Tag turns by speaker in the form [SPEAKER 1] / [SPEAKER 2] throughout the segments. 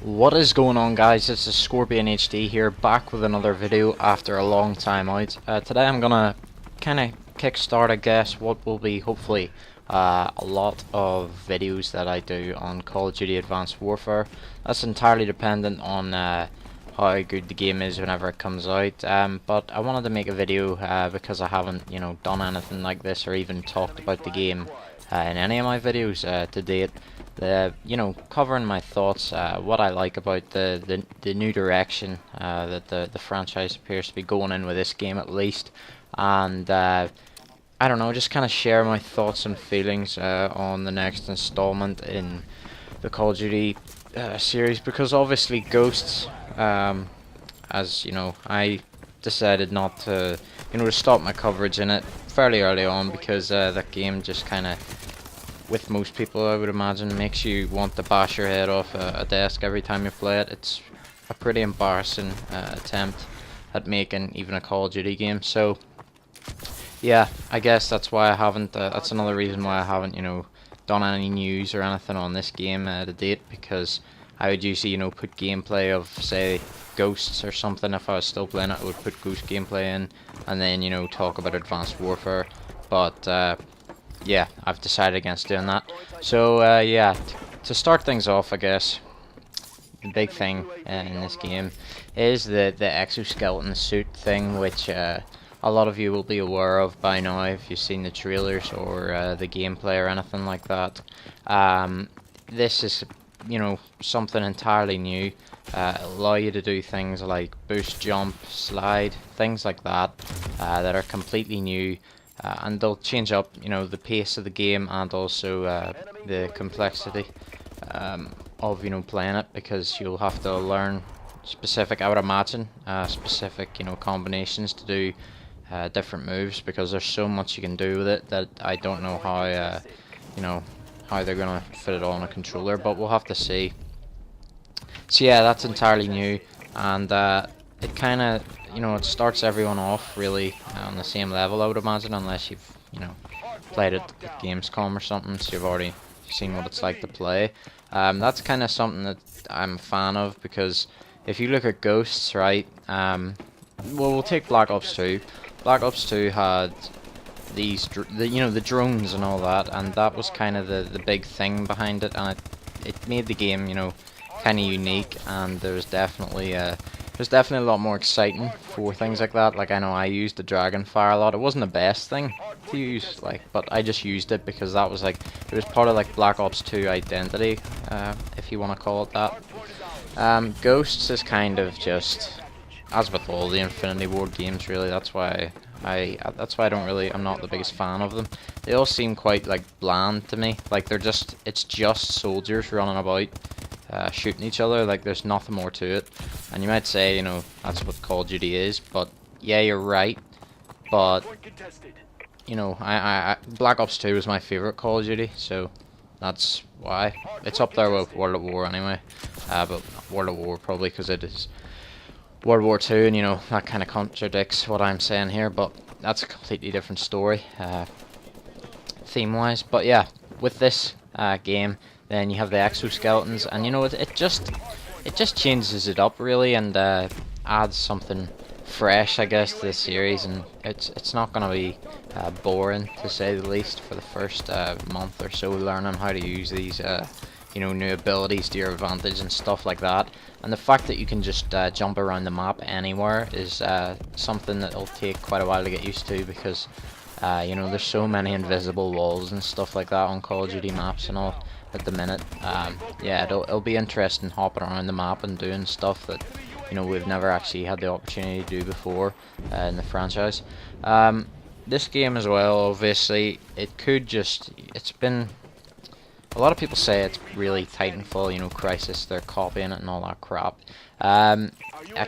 [SPEAKER 1] What is going on, guys? This is Scorpion HD here, back with another video after a long time out. Today I'm gonna kind of kickstart, I guess, what will be hopefully a lot of videos that I do on Call of Duty Advanced Warfare. That's entirely dependent on how good the game is whenever it comes out. But I wanted to make a video because I haven't, done anything like this or even talked about the game in any of my videos to date. Covering my thoughts, what I like about the new direction that the franchise appears to be going in with this game at least, and I don't know, just kind of share my thoughts and feelings on the next installment in the Call of Duty series, because obviously Ghosts, as you know, I decided not to, to stop my coverage in it fairly early on, because that game just kind of, with most people I would imagine, makes you want to bash your head off a desk every time you play it. It's a pretty embarrassing attempt at making even a Call of Duty game. So yeah, I guess that's why I haven't, that's another reason why I haven't, done any news or anything on this game to date, because I would usually, put gameplay of, say, Ghosts or something. If I was still playing it, I would put Ghost gameplay in, and then, talk about Advanced Warfare. But yeah, I've decided against doing that. So yeah, to start things off, I guess the big thing in this game is the exoskeleton suit thing, which a lot of you will be aware of by now if you've seen the trailers or the gameplay or anything like that. This is, something entirely new. It'll allow you to do things like boost, jump, slide, things like that that are completely new. And they'll change up, the pace of the game, and also the complexity of, playing it, because you'll have to learn specific, I would imagine, specific, combinations to do different moves, because there's so much you can do with it that I don't know how, how they're gonna fit it all on a controller, but we'll have to see. So yeah, that's entirely new, and it kind of, it starts everyone off really on the same level, I would imagine, unless you've, played it at Gamescom or something, so you've already seen what it's like to play. That's kind of something that I'm a fan of, because if you look at Ghosts, right, well, we'll take Black Ops 2. Black Ops 2 had these, the drones and all that, and that was kind of the big thing behind it, and it made the game, kind of unique, and there's definitely a lot more exciting for things like that. Like, I know I used the Dragonfire a lot. It wasn't the best thing to use, but I just used it because that was like, it was part of like Black Ops 2 identity, if you want to call it that. Ghosts is kind of just, as with all the Infinity Ward games really, that's why I'm not the biggest fan of them. They all seem quite like bland to me. Like, it's just soldiers running about shooting each other. Like, there's nothing more to it. And you might say, that's what Call of Duty is, but yeah, you're right. But Black Ops 2 was my favorite Call of Duty, so that's why. It's up there with World at War anyway, but World at War probably because it is World War 2, and that kind of contradicts what I'm saying here, but that's a completely different story theme wise. But yeah, with this game, then you have the exoskeletons, and it just changes it up really, and adds something fresh, I guess, to the series, and it's not gonna be boring, to say the least, for the first month or so, learning how to use these new abilities to your advantage and stuff like that. And the fact that you can just jump around the map anywhere is something that will take quite a while to get used to, because there's so many invisible walls and stuff like that on Call of Duty maps and all at the minute. Yeah, it'll be interesting hopping around the map and doing stuff that we've never actually had the opportunity to do before in the franchise. This game as well, obviously, it's been, a lot of people say it's really Titanfall, Crisis, they're copying it and all that crap. I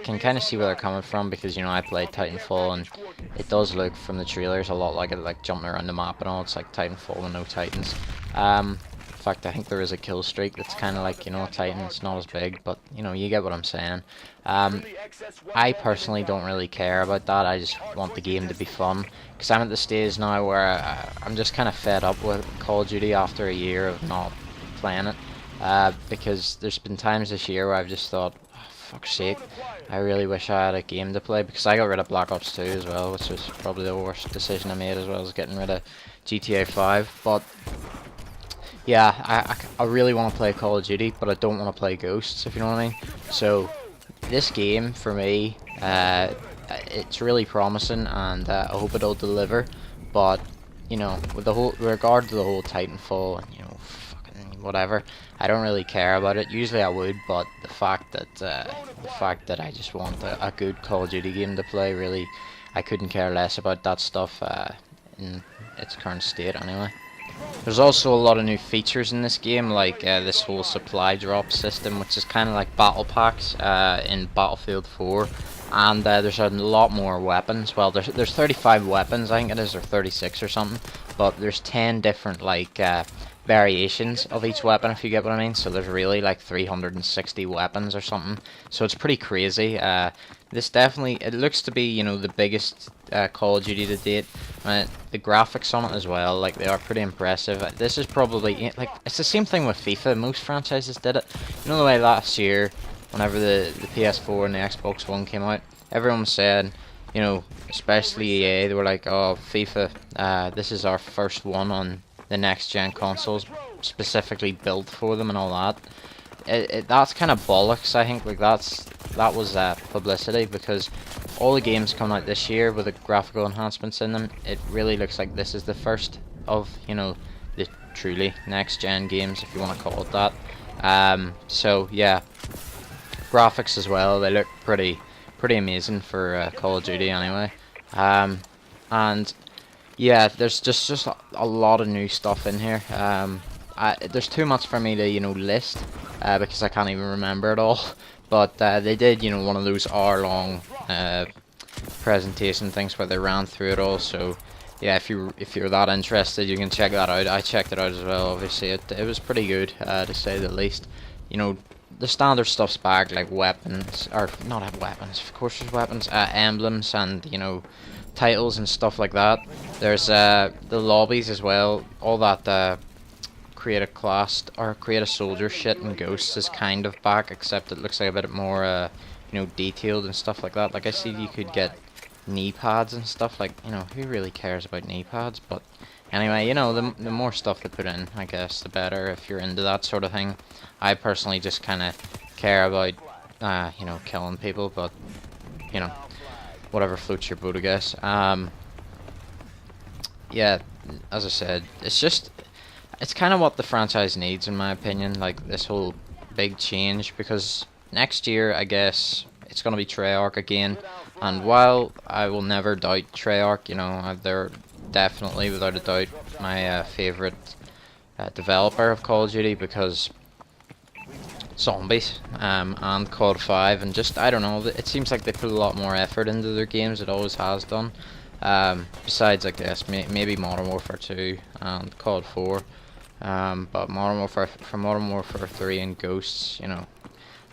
[SPEAKER 1] can kind of see where they're coming from, because I played Titanfall, and it does look, from the trailers, a lot like it, like jumping around the map and all. It's like Titanfall and no Titans. In fact, I think there is a kill streak that's kind of like, Titan. It's not as big, but you get what I'm saying. I personally don't really care about that. I just want the game to be fun, because I'm at the stage now where I'm just kind of fed up with Call of Duty after a year of not playing it. because there's been times this year where I've just thought, oh, fuck's sake, I really wish I had a game to play, because I got rid of Black Ops 2 as well, which was probably the worst decision I made, as well as getting rid of GTA 5. But yeah, I really want to play Call of Duty, but I don't want to play Ghosts, if you know what I mean. So this game for me, it's really promising, and I hope it'll deliver. But you know, with regard to the whole Titanfall and fucking whatever, I don't really care about it. Usually I would, but the fact that I just want a good Call of Duty game to play, really, I couldn't care less about that stuff in its current state anyway. There's also a lot of new features in this game, like this whole supply drop system, which is kind of like battle packs in Battlefield 4. And there's a lot more weapons. Well, there's 35 weapons, I think it is, or 36 or something. But there's 10 different like variations of each weapon, if you get what I mean. So there's really like 360 weapons or something. So it's pretty crazy. This definitely, it looks to be, the biggest Call of Duty to date. The graphics on it as well, like, they are pretty impressive. This is probably, like, it's the same thing with FIFA. Most franchises did it. You know the way last year, whenever the PS4 and the Xbox One came out, everyone was saying, especially EA, they were like, oh, FIFA, this is our first one on the next gen consoles, specifically built for them and all that. That's kind of bollocks, I think. Like, that was publicity, because all the games coming out this year with the graphical enhancements in them, it really looks like this is the first of, the truly next gen games, if you want to call it that. So yeah, graphics as well, they look pretty amazing for Call of Duty anyway. And yeah, there's just a lot of new stuff in here. There's too much for me to list, because I can't even remember it all. But they did one of those hour-long presentation things where they ran through it all. So yeah, if you're that interested, you can check that out. I checked it out as well. Obviously, it was pretty good, to say the least. The standard stuff's back, like weapons, or not weapons. Of course, there's weapons, emblems, and titles and stuff like that. There's the lobbies as well. All that create a class or create a soldier shit and Ghosts is kind of back, except it looks like a bit more detailed and stuff like that. Like, I see you could get knee pads and stuff, like, who really cares about knee pads? But anyway, the more stuff they put in, I guess, the better, if you're into that sort of thing. I personally just kind of care about killing people, but whatever floats your boat, I guess. Yeah, as I said, it's kind of what the franchise needs, in my opinion, like this whole big change, because next year, I guess, it's going to be Treyarch again, and while I will never doubt Treyarch, they're definitely, without a doubt, my favourite developer of Call of Duty, because Zombies and COD 5, and just, I don't know, it seems like they put a lot more effort into their games. It always has done, besides, I guess, maybe Modern Warfare 2 and COD 4. But Modern Warfare 3 and Ghosts,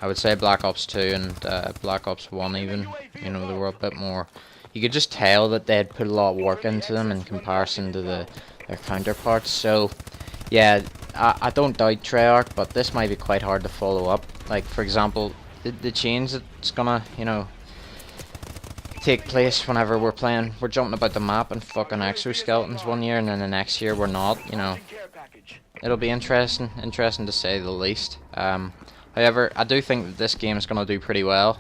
[SPEAKER 1] I would say Black Ops 2 and Black Ops 1 even, they were a bit more, you could just tell that they had put a lot of work into them in comparison to their counterparts. So yeah, I don't doubt Treyarch, but this might be quite hard to follow up. Like, for example, the change that's gonna, take place whenever we're jumping about the map and fucking exoskeletons one year, and then the next year we're not, It'll be interesting to say the least. However, I do think that this game is gonna do pretty well.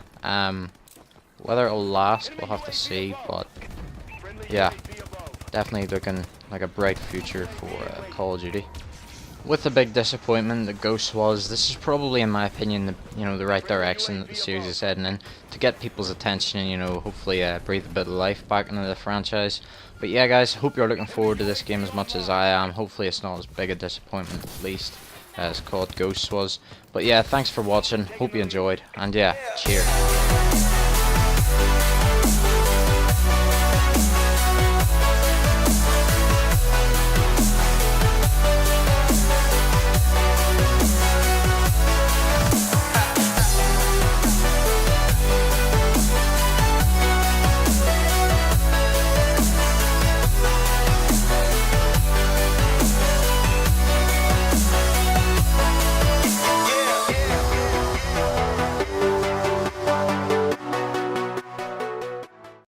[SPEAKER 1] Whether it'll last, we'll have to see, but yeah, definitely looking like a bright future for Call of Duty. With the big disappointment that Ghost was, this is probably, in my opinion, the right direction that the series is heading in, to get people's attention and, hopefully breathe a bit of life back into the franchise. But yeah, guys, hope you're looking forward to this game as much as I am. Hopefully it's not as big a disappointment, at least, as COD Ghosts was. But yeah, thanks for watching, hope you enjoyed, and yeah, cheers.